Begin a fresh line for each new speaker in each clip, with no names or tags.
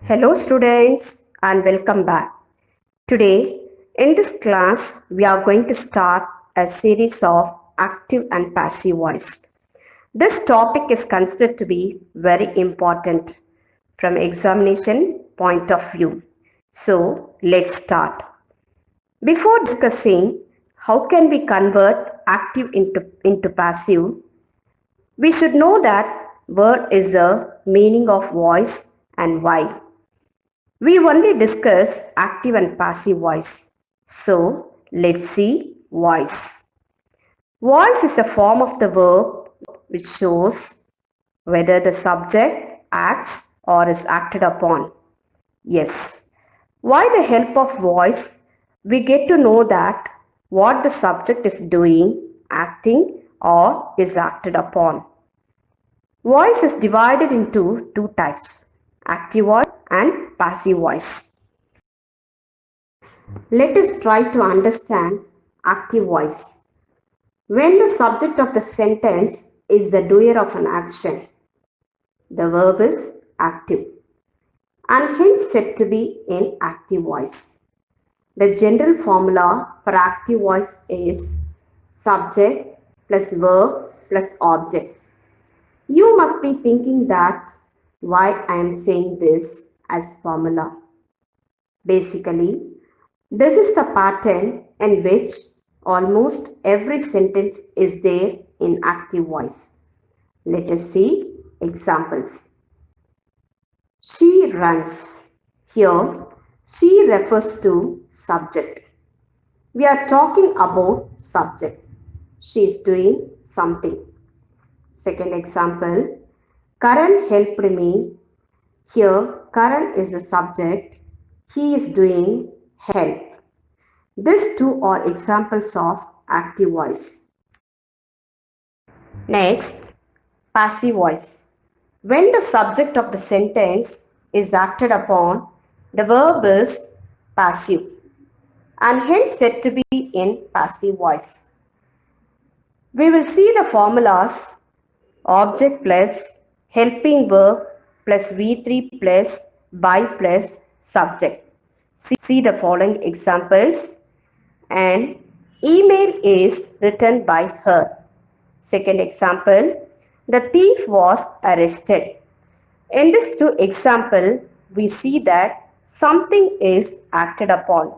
Hello students and welcome back. Today in this class we are going to start a series of active and passive voice. This topic is considered to be very important from examination point of view. So let's start. Before discussing how can we convert active into passive, we should know that word is the meaning of voice and why. We only discuss active and passive voice. So let's see voice. Voice is a form of the verb which shows whether the subject acts or is acted upon. Yes. By the help of voice, we get to know that what the subject is doing, acting, or is acted upon. Voice is divided into two types, active voice and passive voice. Let us try to understand active voice. When the subject of the sentence is the doer of an action, the verb is active and hence said to be in active voice. The general formula for active voice is subject plus verb plus object. You must be thinking that why I am saying this as formula. Basically, this is the pattern in which almost every sentence is there in active voice. Let us see examples. She runs. Here, she refers to subject. We are talking about subject. She is doing something. Second example, Karan helped me. Here, Karan is the subject. He is doing help. These two are examples of active voice. Next, passive voice. When the subject of the sentence is acted upon, the verb is passive and hence said to be in passive voice. We will see the formulas object plus helping verb plus V3 plus by plus subject. See the following examples. An email is written by her. Second example, the thief was arrested. In this two example, we see that something is acted upon.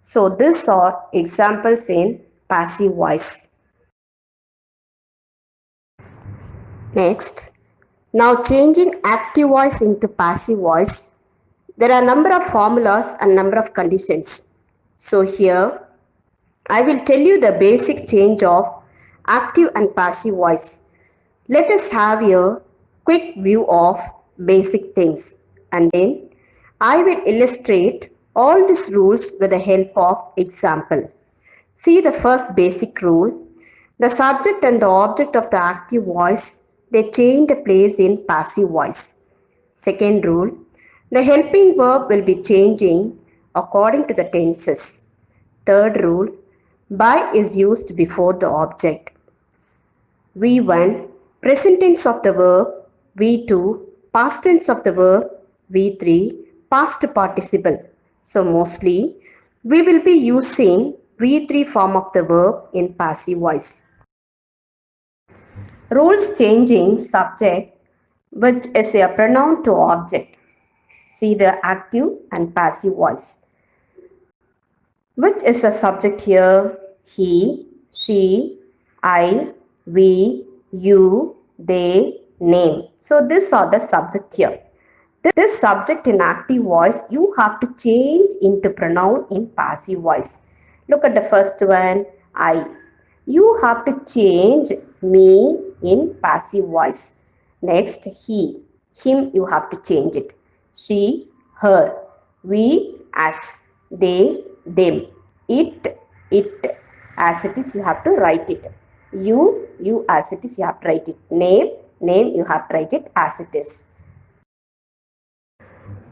So these are examples in passive voice. Next, now changing active voice into passive voice, there are a number of formulas and number of conditions. So here, I will tell you the basic change of active and passive voice. Let us have a quick view of basic things and then I will illustrate all these rules with the help of example. See the first basic rule. The subject and the object of the active voice, they change the place in passive voice. Second rule, the helping verb will be changing according to the tenses. Third rule, by is used before the object. V1, present tense of the verb. V2, past tense of the verb. V3, past participle. So mostly, we will be using V3 form of the verb in passive voice. Rules changing subject, which is a pronoun to object. See the active and passive voice. Which is the subject here? He, she, I, we, you, they, name. So these are the subject here. This subject in active voice, you have to change into pronoun in passive voice. Look at the first one, I. You have to change me in passive voice. Next, he. Him you have to change it. She, her. We, us. They, them. It. As it is you have to write it. You as it is you have to write it. Name you have to write it as it is.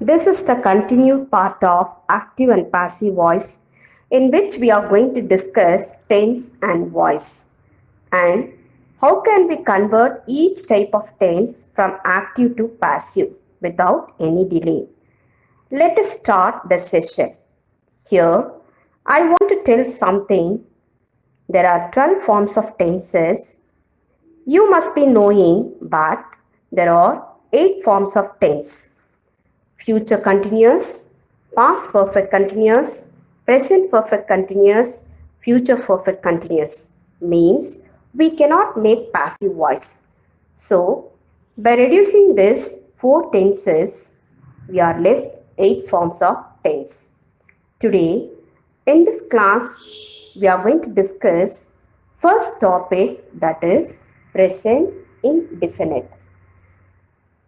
This is the continued part of active and passive voice in which we are going to discuss tense and voice and how can we convert each type of tense from active to passive without any delay. Let us start the session. Here, I want to tell something. There are 12 forms of tenses. You must be knowing, but there are 8 forms of tense. Future continuous, past perfect continuous, present perfect continuous, future perfect continuous. Means we cannot make passive voice. So, by reducing this 4 tenses, we are left 8 forms of tense. Today, in this class, we are going to discuss first topic, that is present indefinite.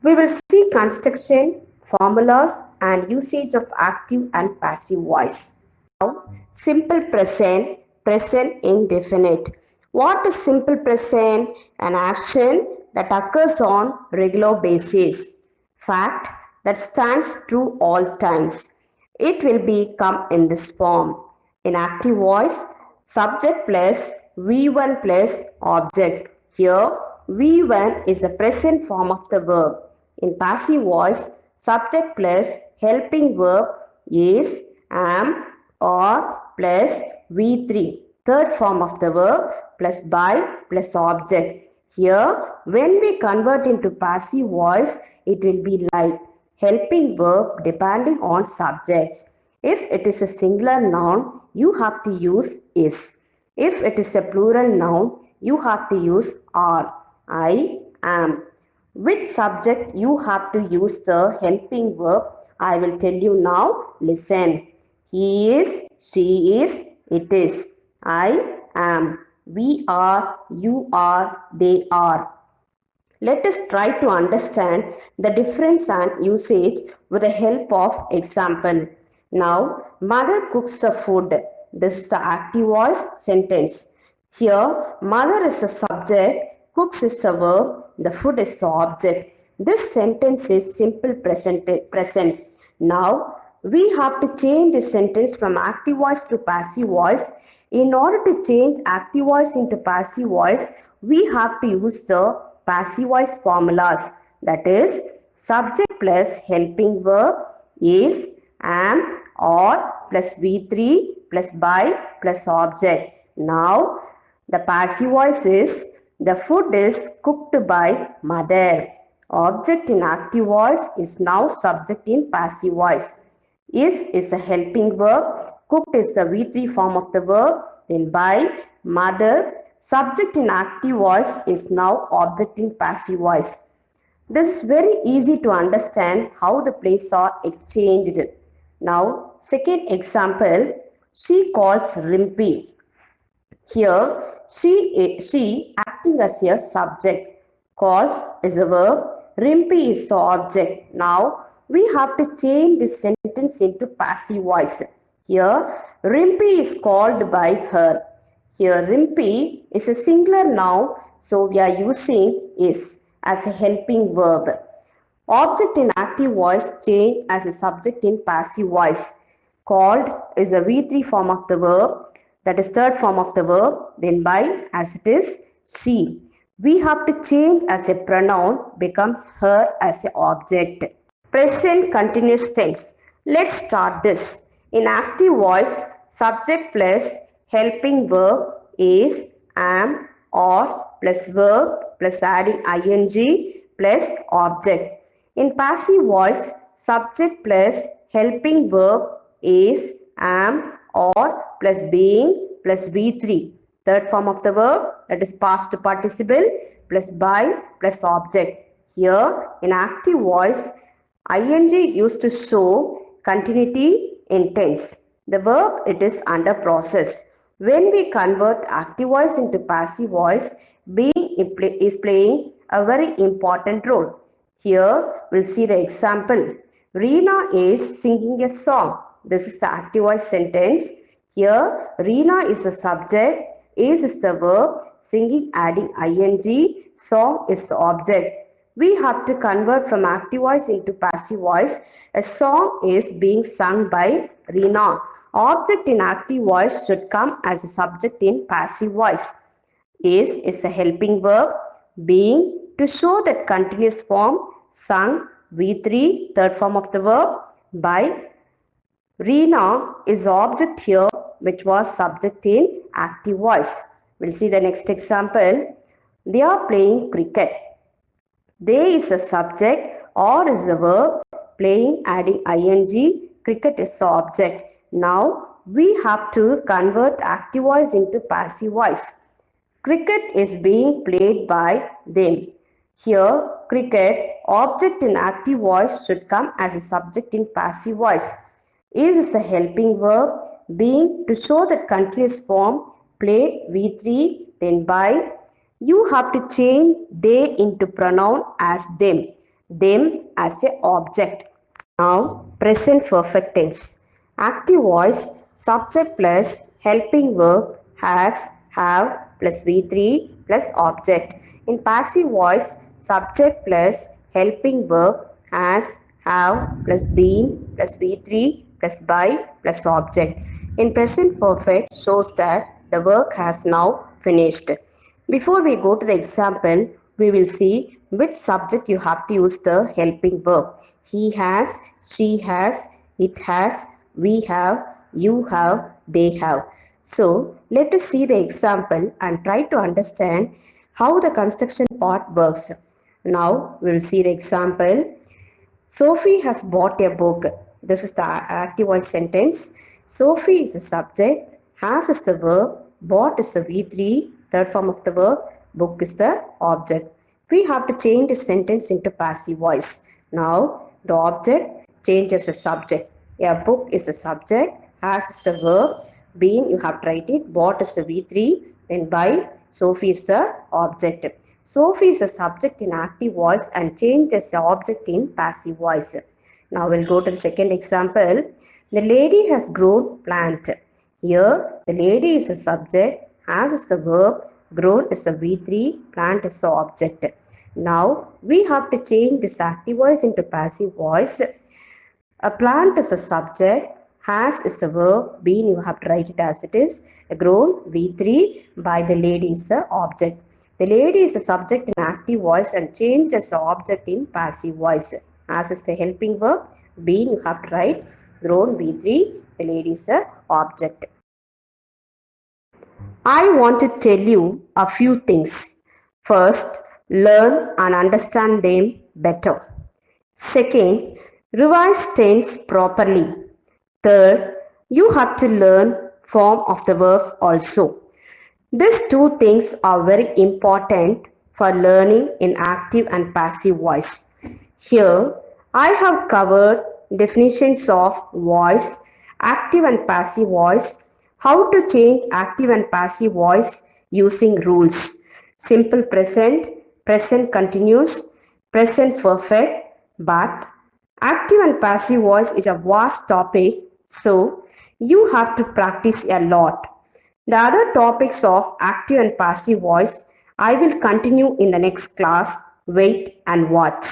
We will see construction, formulas and usage of active and passive voice. Now, simple present, present indefinite. What is simple present? An action that occurs on regular basis. Fact that stands true all times. It will become in this form. In active voice, subject plus V1 plus object. Here, V1 is a present form of the verb. In passive voice, subject plus helping verb is, am, or plus V3. Third form of the verb plus by plus object. Here, when we convert into passive voice, it will be like helping verb depending on subjects. If it is a singular noun, you have to use is. If it is a plural noun, you have to use are. I am. Which subject you have to use the helping verb? I will tell you now. Listen. He is, she is, it is. I am. We are, you are, they are. Let us try to understand the difference and usage with the help of example. Now, mother cooks the food. This is the active voice sentence. Here, mother is the subject, cooks is the verb, the food is the object. This sentence is simple present. Now, we have to change this sentence from active voice to passive voice. In order to change active voice into passive voice, we have to use the passive voice formulas. That is, subject plus helping verb is, am, or plus V3 plus by plus object. Now, the passive voice is, the food is cooked by mother. Object in active voice is now subject in passive voice. Is the helping verb. Cooked is the V3 form of the verb. Then by, mother. Subject in active voice is now object in passive voice. This is very easy to understand how the places are exchanged. Now, second example, she calls Rimpi. Here, she acting as a subject. Calls is a verb. Rimpi is the object. Now, we have to change this sentence into passive voice. Here, Rimpi is called by her. Here, Rimpi is a singular noun, so we are using is as a helping verb. Object in active voice change as a subject in passive voice. Called is a V3 form of the verb, that is third form of the verb, then by as it is she. We have to change as a pronoun, becomes her as an object. Present continuous tense. Let's start this. In active voice, subject plus helping verb is, am, or plus verb plus adding ing plus object. In passive voice, subject plus helping verb is, am, or plus being plus V3. Third form of the verb, that is past participle plus by plus object. Here, in active voice, ing used to show continuity in tense. The verb, it is under process. When we convert active voice into passive voice, being is playing a very important role. Here, we'll see the example. Reena is singing a song. This is the active voice sentence. Here, Reena is the subject, is the verb, singing adding ing, song is the object. We have to convert from active voice into passive voice. A song is being sung by Reena. Object in active voice should come as a subject in passive voice. Is a helping verb. Being, to show that continuous form, sung, V3, third form of the verb. by Reena is object here, which was subject in active voice. We'll see the next example. They are playing cricket. They is a subject or is the verb, playing adding ing, cricket is the object. Now we have to convert active voice into passive voice. Cricket is being played by them. Here, cricket, object in active voice should come as a subject in passive voice. Is the helping verb, being to show that continuous form, played V3, then by. You have to change they into pronoun as them as a object. Now, present perfect tense. Active voice, subject plus helping verb has, have plus V3 plus object. In passive voice, subject plus helping verb has, have plus been plus V3 plus by plus object. In present perfect shows that the work has now finished. Before we go to the example, we will see which subject you have to use the helping verb. He has, she has, it has, we have, you have, they have. So let us see the example and try to understand how the construction part works. Now we will see the example. Sophie has bought a book. This is the active voice sentence. Sophie is the subject, has is the verb, bought is the V3, third form of the verb, book is the object. We have to change the sentence into passive voice. Now, the object changes the subject. A book is the subject, has is the verb, been you have to write it, bought is the V3, then by, Sophie is the object. Sophie is a subject in active voice and change the object in passive voice. Now we'll go to the second example. The lady has grown plant. Here, the lady is a subject, has is the verb, grown is a V3, plant is the object. Now we have to change this active voice into passive voice. A plant is a subject, has is a verb, been you have to write it as it is, grown V3, by the lady is the object. The lady is a subject in active voice and changed as the object in passive voice. As is the helping verb, been you have to write, grown V3, the lady is the object. I want to tell you a few things. First, learn and understand them better. Second, revise tense properly. Third, you have to learn form of the verbs also. These two things are very important for learning in active and passive voice. Here, I have covered definitions of voice, active and passive voice, how to change active and passive voice using rules. Simple present, present continuous, present perfect, but active and passive voice is a vast topic, so you have to practice a lot. The other topics of active and passive voice I will continue in the next class. Wait and watch.